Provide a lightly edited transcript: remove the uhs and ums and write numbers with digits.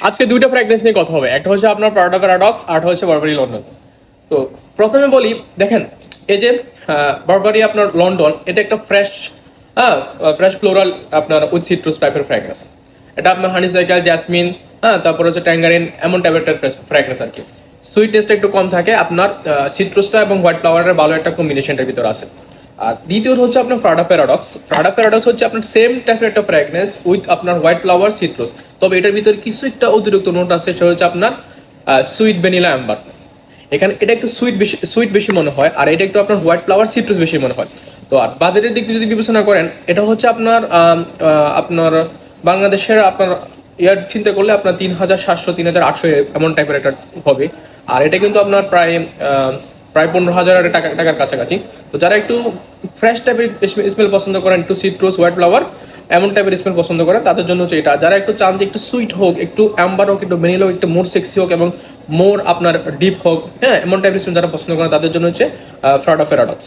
আজকে দুইটা ফ্র্যাগনেন্স নিয়ে কথা হবে, একটা হচ্ছে আপনার প্রাডা প্যারাডক্স, আর হচ্ছে বারবারি লন্ডন। তো প্রথমে বলি, দেখেন এই যে বারবারি আপনার লন্ডন, এটা একটা ফ্রেশ, ফ্রেশ ফ্লোরাল আপনার উইথ সিট্রাস টাইপের ফ্র্যাগনেন্স। এটা আপনার হানি সাইকেল, জ্যাসমিন, তারপর হচ্ছে ট্যাঙ্গারিন, এমন টাইপের একটা ফ্র্যাগনেন্স আর কি। সুইটনেসটা একটু কম থাকে, আপনার সিট্রাসটা এবং হোয়াইট ফ্লাওয়ারের ভালো একটা কম্বিনেশনটার ভিতর আছে। আর দ্বিতীয়ত হচ্ছে আপনার প্রাডা প্যারাডক্স। প্রাডা প্যারাডক্স হচ্ছে আপনার সেম টাইপের একটা ফ্র্যাগনেন্স উইথ আপনার হোয়াইট ফ্লাওয়ার, সিট্রাস, তবে এটার ভিতরে কিছু একটা অতিরিক্ত নোট আছে, সেটা হচ্ছে আপনার সুইট ভ্যানিলা অ্যাম্বার। এখানে এটা একটু সুইট বেশি মনে হয়, আর এটা একটু আপনার হোয়াইট ফ্লাওয়ার, সিট্রাস বেশি মনে হয়। তো আর বাজেটের দিক থেকে যদি বিবেচনা করেন, এটা হচ্ছে আপনার আপনার বাংলাদেশের আপনার ইয়ার চিন্তা করলে আপনার 3,700 3,800 এমন টাইপের একটা হবে। আর এটা কিন্তু আপনার প্রায় 15,000 টাকার কাছাকাছি। তো যারা একটু ফ্রেশ টাইপের স্মেল পছন্দ করেন, একটু সিট্রাস, হোয়াইট ফ্লাওয়ার এমন টাইপের স্মেল পছন্দ করেন, তাদের জন্য হচ্ছে এটা। যারা একটু চান যে একটু সুইট হোক, একটু অ্যাম্বার হোক, একটু ভ্যানিলা হোক, একটু মোর সেক্সি হোক এবং মোর আপনার ডিপ হোক, হ্যাঁ, এমন টাইপের স্মেল যারা পছন্দ করেন, তাদের জন্য হচ্ছে প্রাডা প্যারাডক্স।